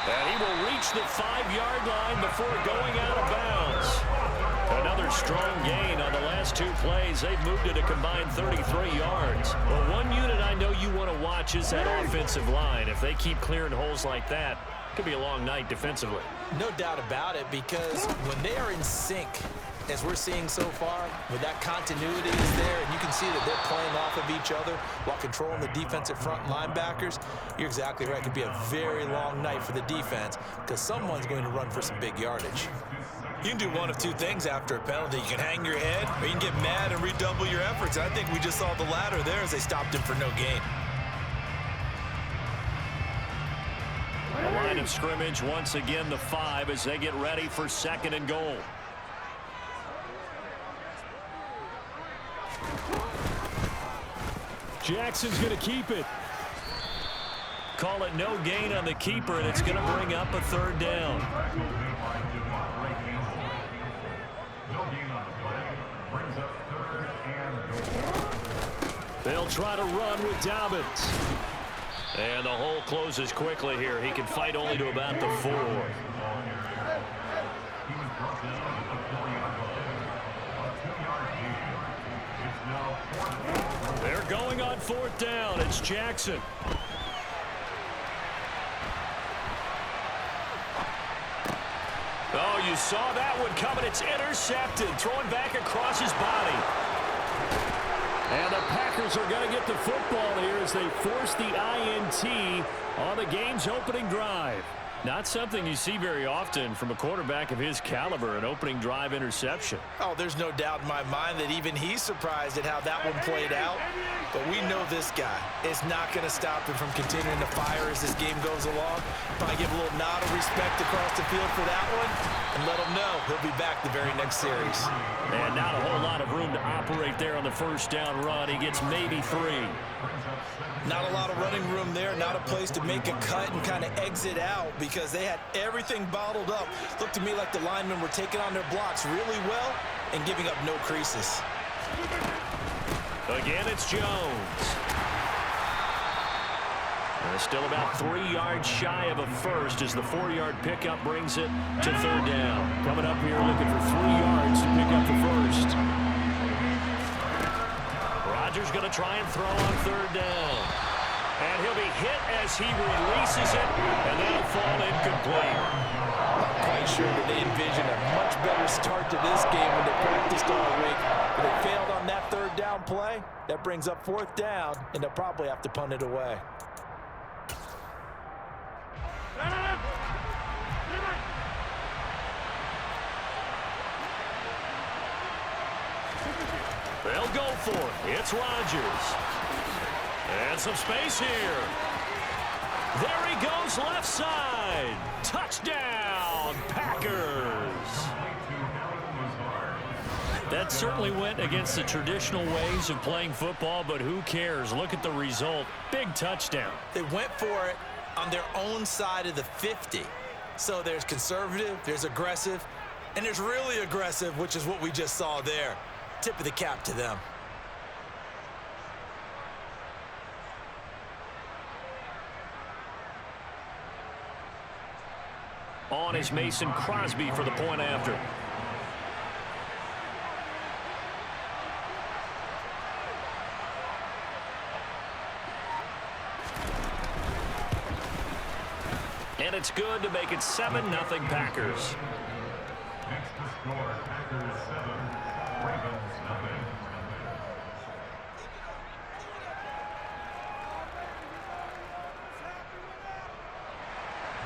And he will reach the 5-yard line before going out of bounds. Another strong gain on the last 2 plays. They've moved it a combined 33 yards. Well, one unit I know you want to watch is that offensive line. If they keep clearing holes like that, it could be a long night defensively. No doubt about it, because when they are in sync, as we're seeing so far, with that continuity is there, and you can see that they're playing off of each other while controlling the defensive front linebackers, you're exactly right. It could be a very long night for the defense because someone's going to run for some big yardage. You can do one of two things after a penalty. You can hang your head, or you can get mad and redouble your efforts. I think we just saw the latter there as they stopped him for no gain. The line of scrimmage, once again, the 5 as they get ready for 2nd and goal. Jackson's going to keep it. Call it no gain on the keeper, and it's going to bring up a 3rd down. They'll try to run with Dobbins. And the hole closes quickly here. He can fight only to about the 4. They're going on 4th down. It's Jackson. Oh, you saw that one coming. It's intercepted. Throwing back across his body. And the Packers are going to get the football here as they force the INT on the game's opening drive. Not something you see very often from a quarterback of his caliber, an opening drive interception. Oh, there's no doubt in my mind that even he's surprised at how that one played out. But we know this guy is not going to stop him from continuing to fire as this game goes along. Probably give a little nod of respect across the field for that one and let him know he'll be back the very next series. And not a whole lot of room to operate there on the 1st down run. He gets maybe 3. Not a lot of running room there, not a place to make a cut and kind of exit out because they had everything bottled up. Looked to me like the linemen were taking on their blocks really well and giving up no creases. Again, it's Jones. Still about 3 yards shy of a first as the 4-yard pickup brings it to 3rd down. Coming up here looking for 3 yards to pick up the first. Rodgers going to try and throw on 3rd down. And he'll be hit as he releases it, and that'll fall incomplete. I'm quite sure that they envisioned a much better start to this game when they practiced all week. But they failed on that 3rd down play. That brings up 4th down, and they'll probably have to punt it away. They'll go for it. It's Rodgers. And some space here. There he goes left side. Touchdown, Packers. That certainly went against the traditional ways of playing football, but who cares? Look at the result. Big touchdown. They went for it on their own side of the 50. So there's conservative, there's aggressive, and there's really aggressive, which is what we just saw there. Tip of the cap to them. On is Mason Crosby for the point after. And it's good to make it 7-0 Packers. Next to score, Packers 7, Ravens nothing.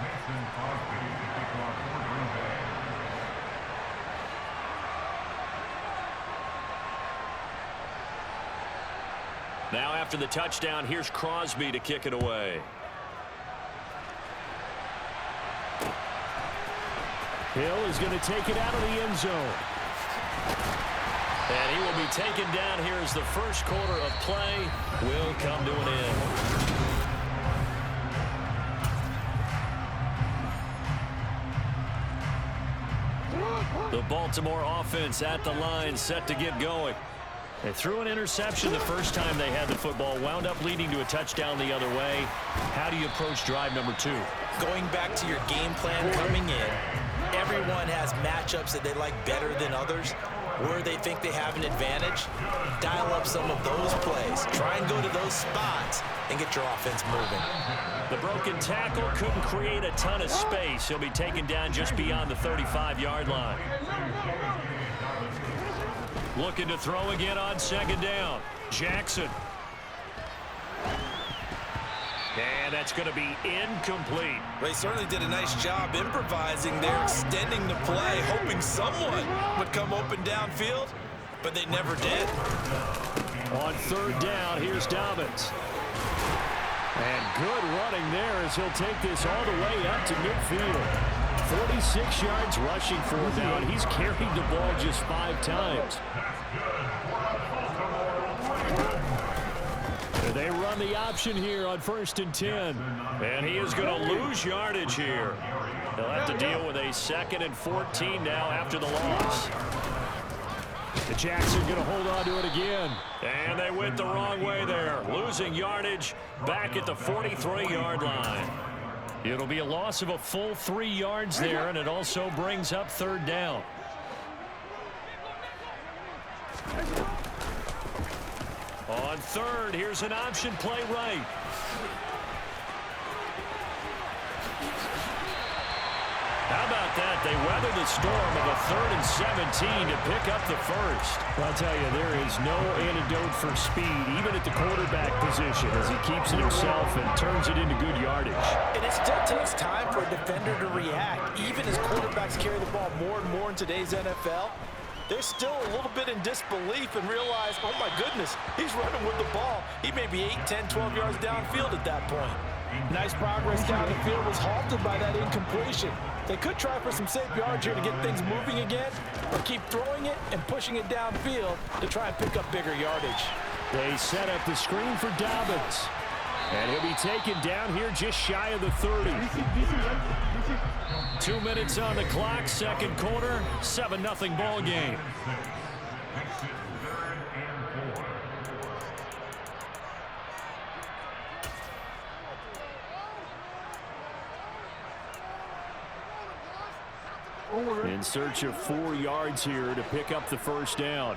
Mason Crosby to kick off for Green Bay. Now after the touchdown, here's Crosby to kick it away. Hill is going to take it out of the end zone. And he will be taken down here as the first quarter of play will come to an end. The Baltimore offense at the line, set to get going. They threw an interception the first time they had the football, wound up leading to a touchdown the other way. How do you approach drive number 2? going back to your game plan coming in, everyone has matchups that they like better than others, where they think they have an advantage. Dial up some of those plays. Try and go to those spots and get your offense moving. The broken tackle couldn't create a ton of space. He'll be taken down just beyond the 35-yard line. Looking to throw again on second down. Jackson. And that's going to be incomplete. They certainly did a nice job improvising there, extending the play, hoping someone would come open downfield, but they never did. On third down, here's Dobbins. And good running there as he'll take this all the way up to midfield. 46 yards rushing for him now, and he's carried the ball just 5 times. They run the option here on 1st and 10. And he is going to lose yardage here. He'll have to deal with a 2nd and 14 now after the loss. The Jackson going to hold on to it again. And they went the wrong way there. Losing yardage back at the 43-yard line. It'll be a loss of a full 3 yards there, and it also brings up 3rd down. On 3rd, here's an option play right. How about that? They weathered the storm of a 3rd and 17 to pick up the first. I'll tell you, there is no antidote for speed, even at the quarterback position, as he keeps it himself and turns it into good yardage. And it still takes time for a defender to react. Even as quarterbacks carry the ball more and more in today's NFL, they're still a little bit in disbelief and realize, oh my goodness, he's running with the ball. He may be 8, 10, 12 yards downfield at that point. Nice progress down the field was halted by that incompletion. They could try for some safe yards here to get things moving again, or keep throwing it and pushing it downfield to try and pick up bigger yardage. They set up the screen for Dobbins. And he'll be taken down here just shy of the 30. 2 minutes on the clock, 2nd quarter, 7-0 ball game. In search of 4 yards here to pick up the 1st down.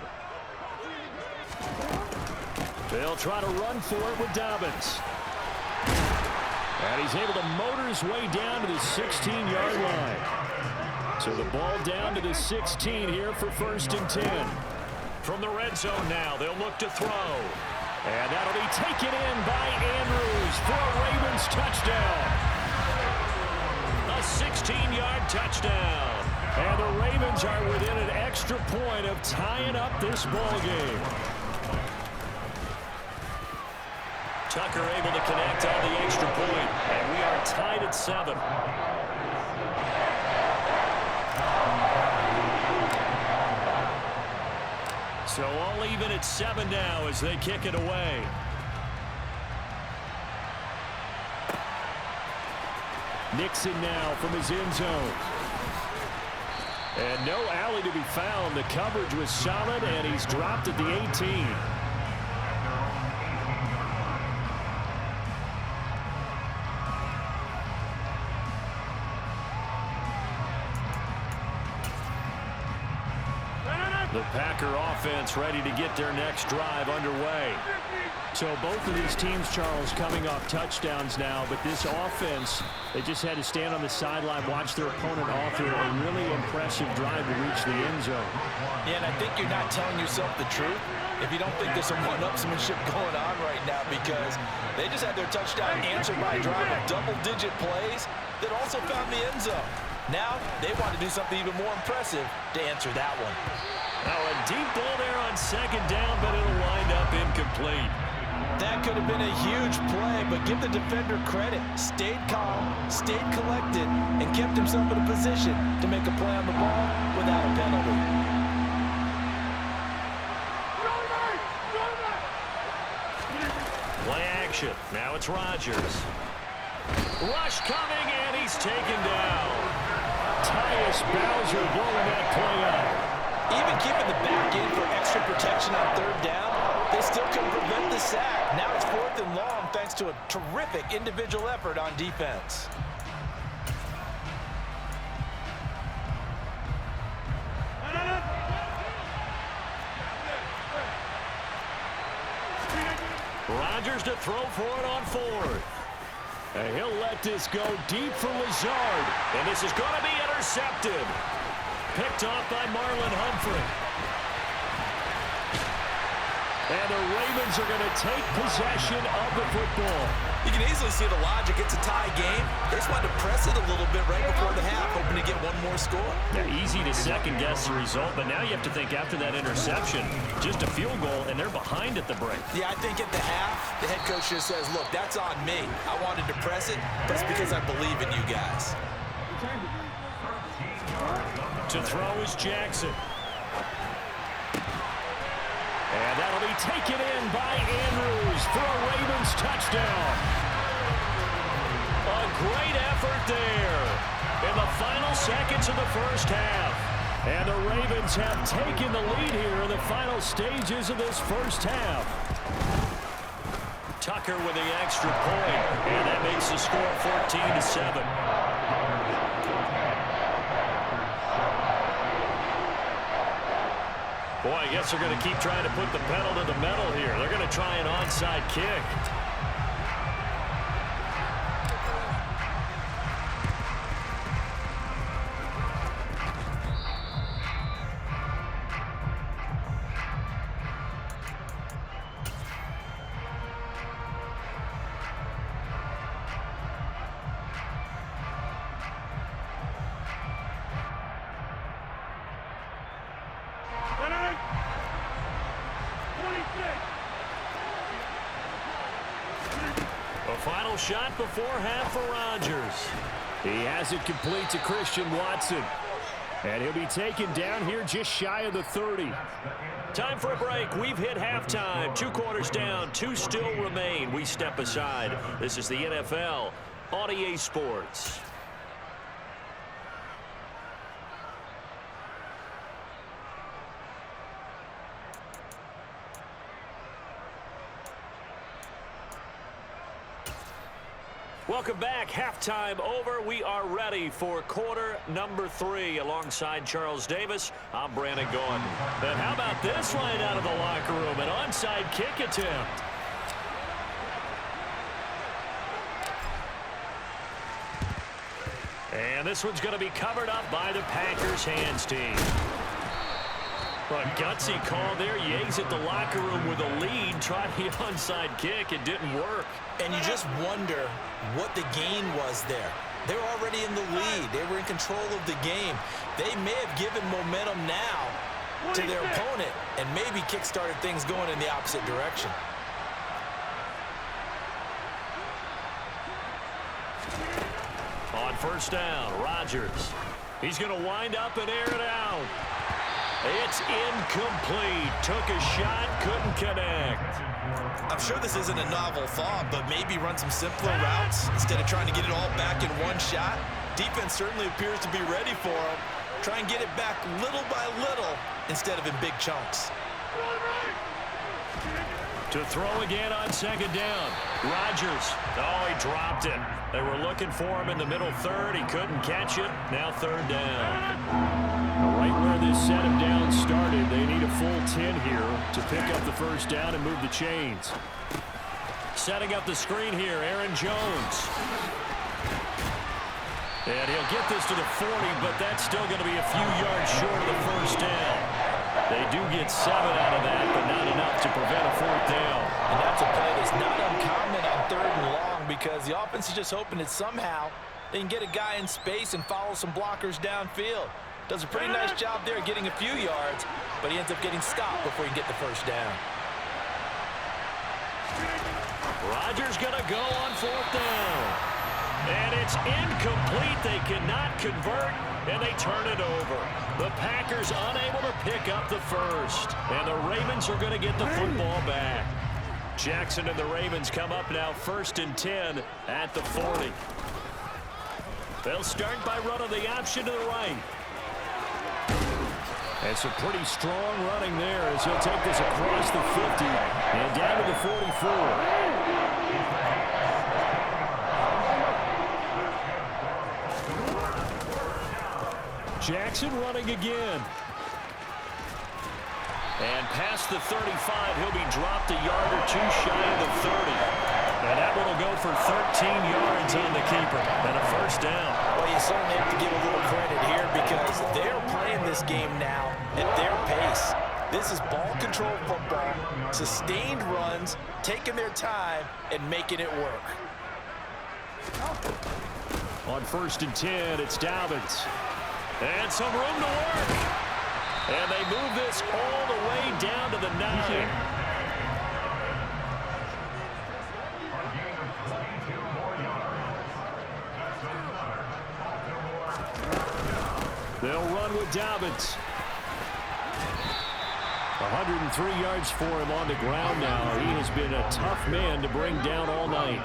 They'll try to run for it with Dobbins. And he's able to motor his way down to the 16-yard line. So the ball down to the 16 here for 1st and 10. From the red zone now, they'll look to throw. And that'll be taken in by Andrews for a Ravens touchdown. A 16-yard touchdown. And the Ravens are within an extra point of tying up this ball game. Tucker able to connect on the extra point, and we are tied at 7. So all even at 7 now as they kick it away. Nixon now from his end zone. And no alley to be found. The coverage was solid, and he's dropped at the 18. The Packer offense ready to get their next drive underway. So both of these teams, Charles, coming off touchdowns now, but this offense, they just had to stand on the sideline, watch their opponent author a really impressive drive to reach the end zone. Yeah, and I think you're not telling yourself the truth if you don't think there's some one-upsmanship going on right now, because they just had their touchdown answered by a drive of double-digit plays that also found the end zone. Now they want to do something even more impressive to answer that one. Now a deep ball there on 2nd down, but it'll wind up incomplete. That could have been a huge play, but give the defender credit. Stayed calm, stayed collected, and kept himself in a position to make a play on the ball without a penalty. Play action. Now it's Rodgers. Rush coming, and he's taken down. Tyus Bowser blowing that play up. Even keeping the back in for extra protection on 3rd down, they still couldn't prevent the sack. Now it's 4th and long thanks to a terrific individual effort on defense. Rodgers to throw for it on fourth. And he'll let this go deep for Lazard. And this is going to be intercepted. Picked off by Marlon Humphrey. And the Ravens are going to take possession of the football. You can easily see the logic. It's a tie game. They just wanted to press it a little bit right before the half, hoping to get one more score. Yeah, easy to second-guess the result, but now you have to think after that interception, just a field goal, and they're behind at the break. Yeah, I think at the half, the head coach just says, look, that's on me. I wanted to press it, but it's because I believe in you guys. To throw is Jackson. And that'll be taken in by Andrews for a Ravens touchdown. A great effort there in the final seconds of the first half. And the Ravens have taken the lead here in the final stages of this first half. Tucker with the extra point, and that makes the score 14-7. Boy, I guess they're going to keep trying to put the pedal to the metal here. They're going to try an onside kick. Final shot before half for Rodgers. He has it complete to Christian Watson. And he'll be taken down here just shy of the 30. Time for a break. We've hit halftime. 2 quarters down. 2 still remain. We step aside. This is the NFL on EA Sports. Welcome back. Halftime over. We are ready for quarter number 3 alongside Charles Davis. I'm Brandon Gaudin. And how about this line out of the locker room? An onside kick attempt. And this one's going to be covered up by the Packers hands team. A gutsy call there. Yates at the locker room with a lead. Tried the onside kick. It didn't work. And you just wonder what the gain was there. They were already in the lead. They were in control of the game. They may have given momentum now to their opponent and maybe kick-started things going in the opposite direction. On first down, Rodgers. He's going to wind up and air it out. It's incomplete. Took a shot, couldn't connect. I'm sure this isn't a novel thought, but maybe run some simpler routes instead of trying to get it all back in one shot. Defense certainly appears to be ready for him. Try and get it back little by little instead of in big chunks. To throw again on second down. Rodgers. Oh, he dropped it. They were looking for him in the middle third. He couldn't catch it. Now third down. Right where this set him down started, they need a full 10 here to pick up the first down and move the chains. Setting up the screen here, Aaron Jones. And he'll get this to the 40, but that's still going to be a few yards short of the first down. They do get 7 out of that, but not enough to prevent a fourth down. And that's a play that's not uncommon on 3rd and long because the offense is just hoping that somehow they can get a guy in space and follow some blockers downfield. Does a pretty nice job there getting a few yards, but he ends up getting stopped before he can get the first down. Rodgers going to go on 4th down. And it's incomplete. They cannot convert, and they turn it over. The Packers unable to pick up the first. And the Ravens are going to get the football back. Jackson and the Ravens come up now 1st and 10 at the 40. They'll start by running the option to the right. And some pretty strong running there as he'll take this across the 50 and down to the 44. Jackson running again. And past the 35, he'll be dropped a yard or two shy of the 30. And that one will go for 13 yards on the keeper and a first down. Well, you certainly have to give a little credit here because they're playing this game now at their pace. This is ball control football, sustained runs, taking their time, and making it work. On 1st and 10, it's Dobbins. And some room to work. And they move this all the way down to the 9. They'll run with Dobbins. 103 yards for him on the ground now. He has been a tough man to bring down all night.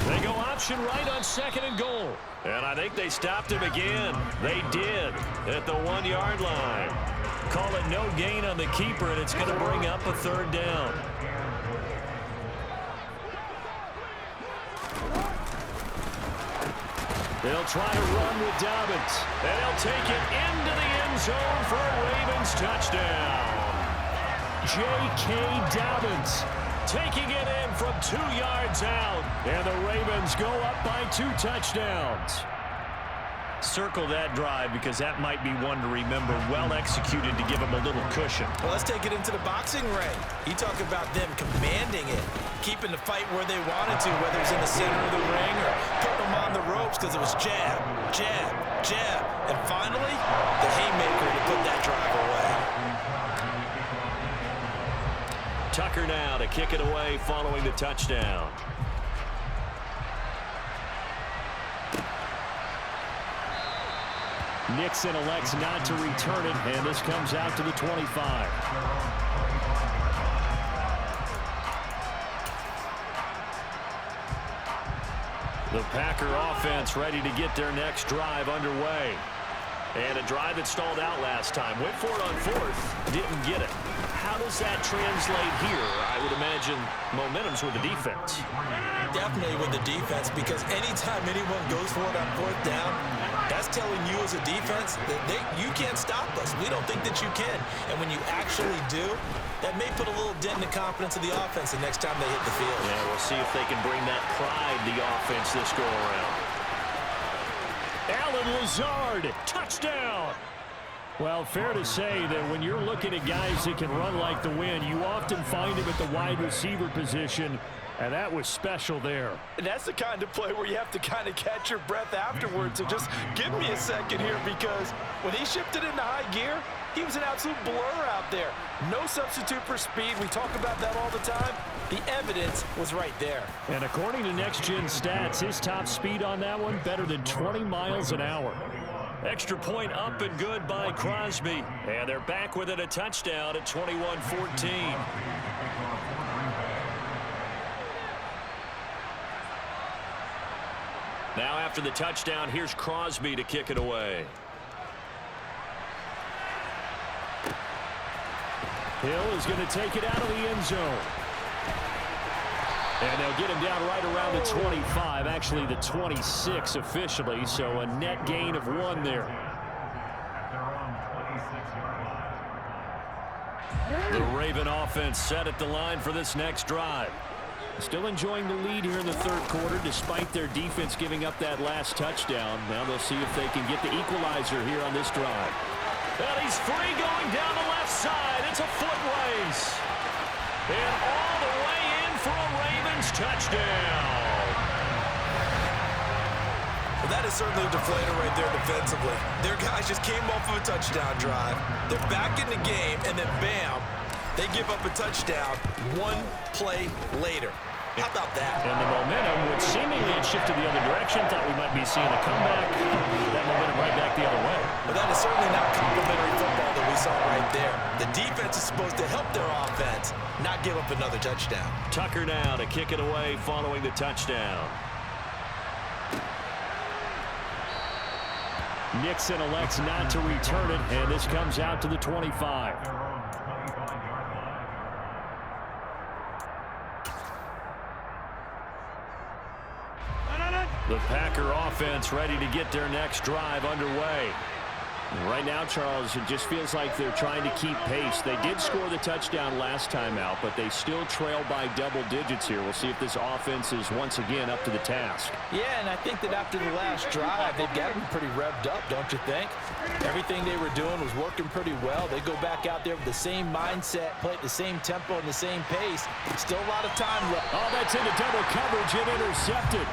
They go option right on 2nd and goal. And I think they stopped him again. They did at the 1-yard line. Call it no gain on the keeper, and it's going to bring up a 3rd down. They'll try to run with Dobbins. And he'll take it into the end zone for a Ravens touchdown. J.K. Dobbins Taking it in from 2 yards out. And the Ravens go up by 2 touchdowns. Circle that drive because that might be one to remember. Well executed to give them a little cushion. Well, let's take it into the boxing ring. You talk about them commanding it, keeping the fight where they wanted to, whether it's in the center of the ring or putting them on the ropes because it was jab, jab, jab. And finally, the haymaker to put that drive away. Tucker now to kick it away following the touchdown. Nixon elects not to return it, and this comes out to the 25. The Packer offense ready to get their next drive underway. And a drive that stalled out last time. Went for it on 4th, didn't get it. How does that translate here? I would imagine momentum's with the defense. Definitely with the defense, because anytime anyone goes for it on 4th down, that's telling you as a defense that you can't stop us. We don't think that you can. And when you actually do, that may put a little dent in the confidence of the offense the next time they hit the field. Yeah, we'll see if they can bring that pride to the offense this go around. Allen Lazard, touchdown! Well, fair to say that when you're looking at guys that can run like the wind, you often find them at the wide receiver position, and that was special there. And that's the kind of play where you have to kind of catch your breath afterwards. So just give me a second here, because when he shifted into high gear, he was an absolute blur out there. No substitute for speed. We talk about that all the time. The evidence was right there. And according to Next Gen Stats, his top speed on that one, better than 20 miles an hour. Extra point up and good by Crosby. And they're back within a touchdown at 21-14. Now after the touchdown, here's Crosby to kick it away. Hill is going to take it out of the end zone. And they'll get him down right around the 25, actually the 26 officially, so a net gain of 1 there. The Raven offense set at the line for this next drive. Still enjoying the lead here in the 3rd quarter, despite their defense giving up that last touchdown. Now they'll see if they can get the equalizer here on this drive. And he's free going down the left side. It's a foot race. And all the way in for a Ravens touchdown. Well, that is certainly a deflator right there defensively. Their guys just came off of a touchdown drive. They're back in the game, and then bam, they give up a touchdown 1 play later. How about that? And the momentum, which seemingly had shifted the other direction, thought we might be seeing a comeback. That momentum right back the other way. But that is certainly not complimentary football that we saw right there. The defense is supposed to help their offense, not give up another touchdown. Tucker now to kick it away following the touchdown. Nixon elects not to return it, and this comes out to the 25. The Packer offense ready to get their next drive underway. Right now, Charles, it just feels like they're trying to keep pace. They did score the touchdown last time out, but they still trail by double digits here. We'll see if this offense is once again up to the task. Yeah, and I think that after the last drive, they've got to be pretty revved up, don't you think? Everything they were doing was working pretty well. They go back out there with the same mindset, play at the same tempo and the same pace. Still a lot of time left. Oh, that's into double coverage and intercepted.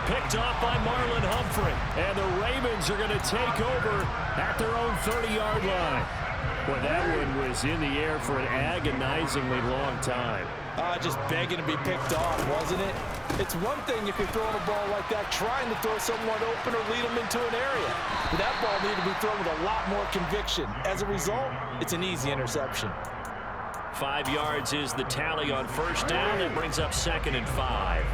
Picked off by Marlon Humphrey. And the Ravens are going to take over at their own 30-yard line. Well, that one was in the air for an agonizingly long time. Just begging to be picked off, wasn't it? It's one thing if you're throwing a ball like that, trying to throw someone open or lead them into an area. But that ball needed to be thrown with a lot more conviction. As a result, it's an easy interception. 5 yards is the tally on first down. That brings up 2nd and 5.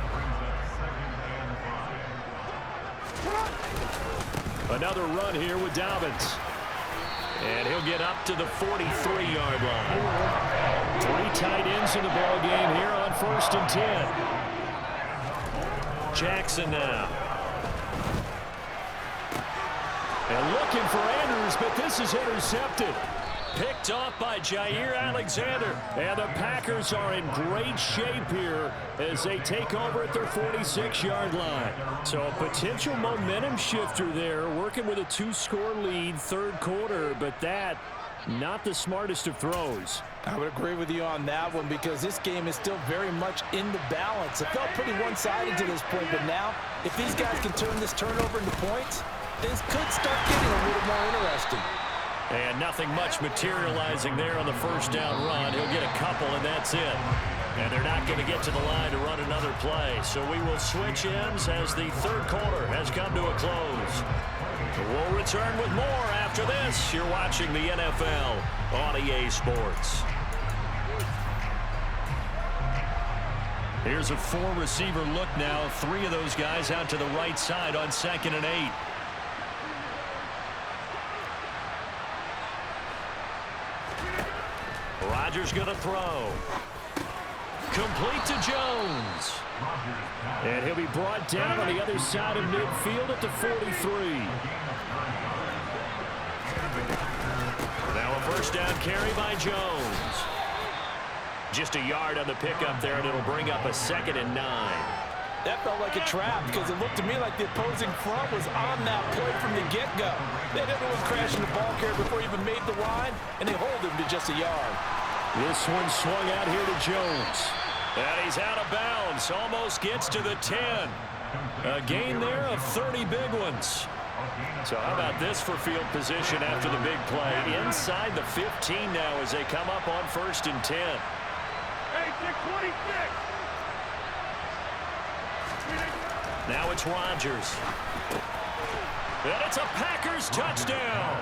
Another run here with Dobbins. And he'll get up to the 43-yard line. 3 tight ends in the ball game here on 1st and 10. Jackson now. And looking for Andrews, but this is intercepted. Picked off by Jair Alexander. And the Packers are in great shape here as they take over at their 46-yard line. So a potential momentum shifter there, working with a 2-score lead, 3rd quarter, but that not the smartest of throws. I would agree with you on that one because this game is still very much in the balance. It felt pretty one-sided to this point, but now if these guys can turn this turnover into points, things could start getting a little more interesting. And nothing much materializing there on the first down run. He'll get a couple, and that's it. And they're not going to get to the line to run another play. So we will switch ends as the 3rd quarter has come to a close. We'll return with more after this. You're watching the NFL on EA Sports. Here's a 4-receiver look now. 3 of those guys out to the right side on 2nd and 8. Rodgers going to throw. Complete to Jones. And he'll be brought down on the other side of midfield at the 43. Now a first down carry by Jones. Just a yard on the pickup there, and it'll bring up a 2nd and 9. That felt like a trap because it looked to me like the opposing front was on that play from the get-go. They didn't really crash in the ball carrier before he even made the line, and they hold him to just a yard. This one swung out here to Jones. And he's out of bounds. Almost gets to the 10. A gain there of 30 big ones. So how about this for field position after the big play? Inside the 15 now as they come up on 1st and 10. Hey, 626. Now it's Rodgers. And it's a Packers touchdown.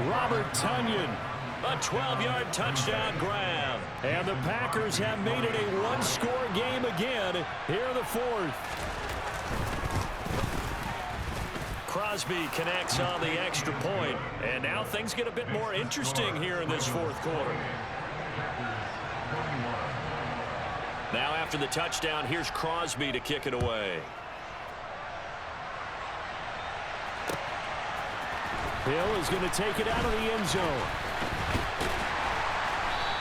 Robert Tonyan. A 12-yard touchdown grab. And the Packers have made it a 1-score game again here in the 4th. Crosby connects on the extra point. And now things get a bit more interesting here in this 4th quarter. Now after the touchdown, here's Crosby to kick it away. Hill is going to take it out of the end zone.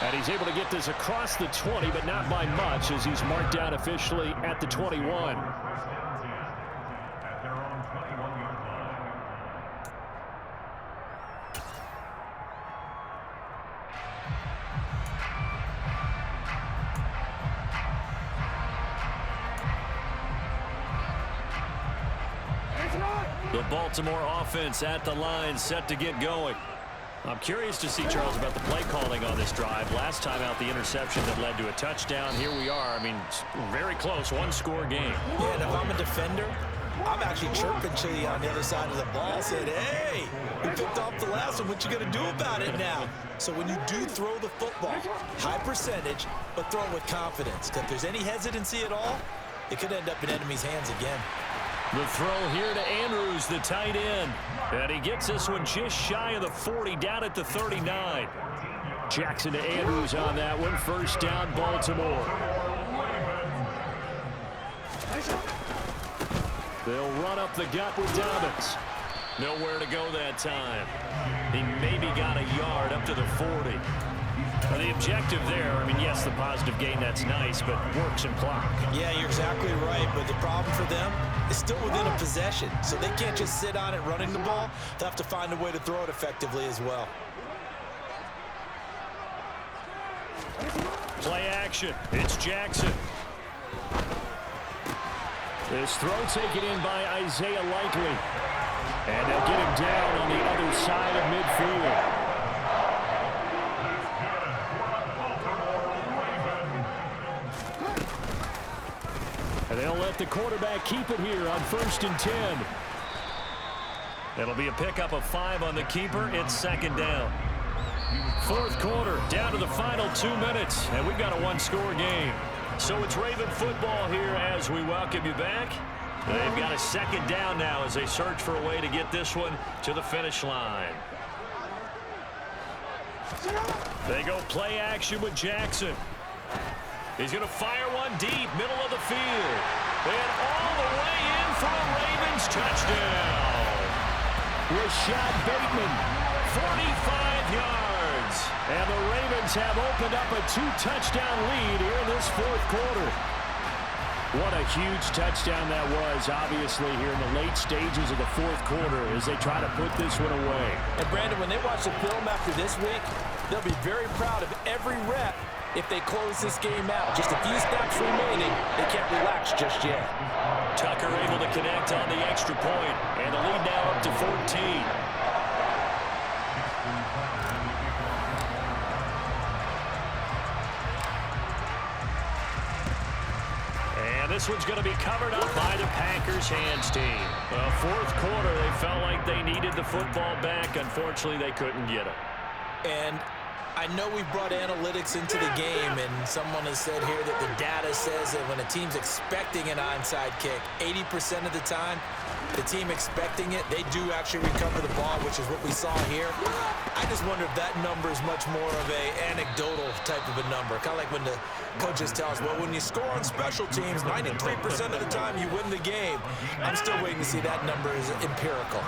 And he's able to get this across the 20, but not by much as he's marked down officially at the 21. At their own 21-yard line. The Baltimore offense at the line, set to get going. I'm curious to see, Charles, about the play calling on this drive. Last time out, the interception that led to a touchdown. Here we are. I mean, very close, 1-score game. Yeah, and if I'm a defender, I'm actually chirping Chili on the other side of the ball, saying, hey, we picked off the last one. What you going to do about it now? So when you do throw the football, high percentage, but throw it with confidence. Because if there's any hesitancy at all, it could end up in enemy's hands again. The throw here to Andrews, the tight end. And he gets this one just shy of the 40, down at the 39. Jackson to Andrews on that one. First down, Baltimore. They'll run up the gut with Dobbins. Nowhere to go that time. He maybe got a yard up to the 40. Well, the objective there, I mean, yes, the positive gain, that's nice, but works and clock. Yeah, you're exactly right, but the problem for them is still within a possession, so they can't just sit on it running the ball. They'll have to find a way to throw it effectively as well. Play action. It's Jackson. This throw taken in by Isaiah Likely. And they'll get him down on the other side of midfield. And they'll let the quarterback keep it here on 1st and 10. It'll be a pickup of 5 on the keeper. It's 2nd down. 4th quarter, down to the final 2 minutes, and we've got a one-score game. So it's Raven football here as we welcome you back. They've got a 2nd down now as they search for a way to get this one to the finish line. They go play action with Jackson. He's going to fire one deep, middle of the field. And all the way in for a Ravens touchdown. Rashad Bateman, 45 yards. And the Ravens have opened up a 2-touchdown lead here in this 4th quarter. What a huge touchdown that was, obviously, here in the late stages of the 4th quarter as they try to put this one away. And, Brandon, when they watch the film after this week, they'll be very proud of every rep if they close this game out. Just a few snaps remaining. They can't relax just yet. Tucker able to connect on the extra point, and the lead now up to 14. And this one's going to be covered up by the Packers hands team. Well, 4th quarter, they felt like they needed the football back. Unfortunately, they couldn't get it. And I know we brought analytics into the game, and someone has said here that the data says that when a team's expecting an onside kick, 80% of the time, the team expecting it, they do actually recover the ball, which is what we saw here. I just wonder if that number is much more of a anecdotal type of a number. Kind of like when the coaches tell us, well, when you score on special teams, 93% of the time you win the game. I'm still waiting to see that number is empirical.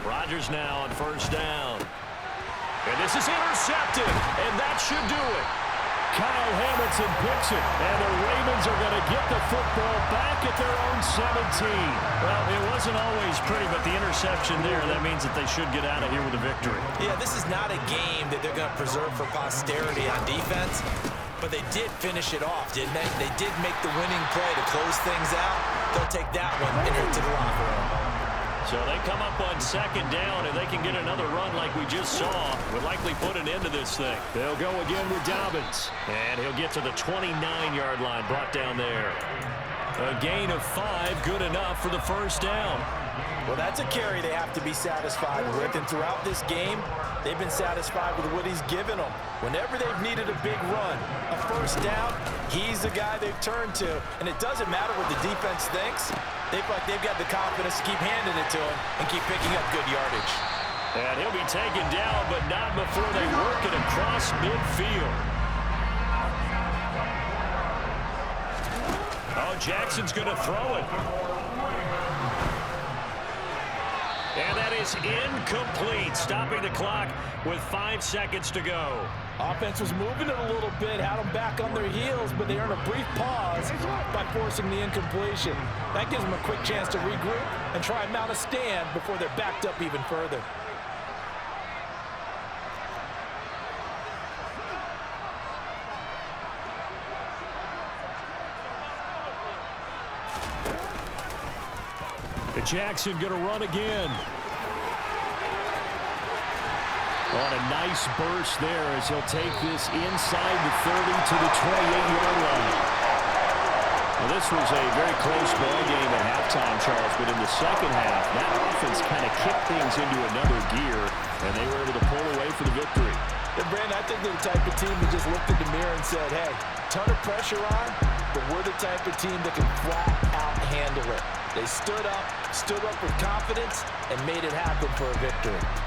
Rodgers now on 1st down. And this is intercepted, and that should do it. Kyle Hamilton picks it, and the Ravens are going to get the football back at their own 17. Well, it wasn't always pretty, but the interception there, that means that they should get out of here with a victory. Yeah, this is not a game that they're going to preserve for posterity on defense, but they did finish it off, didn't they? They did make the winning play to close things out. They'll take that one and head to the locker room. So they come up on 2nd down, and they can get another run like we just saw. Would likely put an end to this thing. They'll go again with Dobbins. And he'll get to the 29-yard line, brought down there. A gain of 5, good enough for the 1st down. Well, that's a carry they have to be satisfied with, and throughout this game, they've been satisfied with what he's given them. Whenever they've needed a big run, a 1st down, he's the guy they've turned to. And it doesn't matter what the defense thinks. They've got the confidence to keep handing it to him and keep picking up good yardage. And he'll be taken down, but not before they work it across midfield. Oh, Jackson's going to throw it. And that is incomplete, stopping the clock with 5 seconds to go. Offense was moving it a little bit, had them back on their heels, but they earned a brief pause by forcing the incompletion. That gives them a quick chance to regroup and try and mount a stand before they're backed up even further. Jackson going to run again. On a nice burst there as he'll take this inside the 30 to the 28-yard line. Well, this was a very close ball game at halftime, Charles, but in the second half, that offense kind of kicked things into another gear, and they were able to pull away for the victory. And Brandon, I think they're the type of team that just looked in the mirror and said, hey, ton of pressure on, but we're the type of team that can flat out handle it. They stood up with confidence, and made it happen for a victory.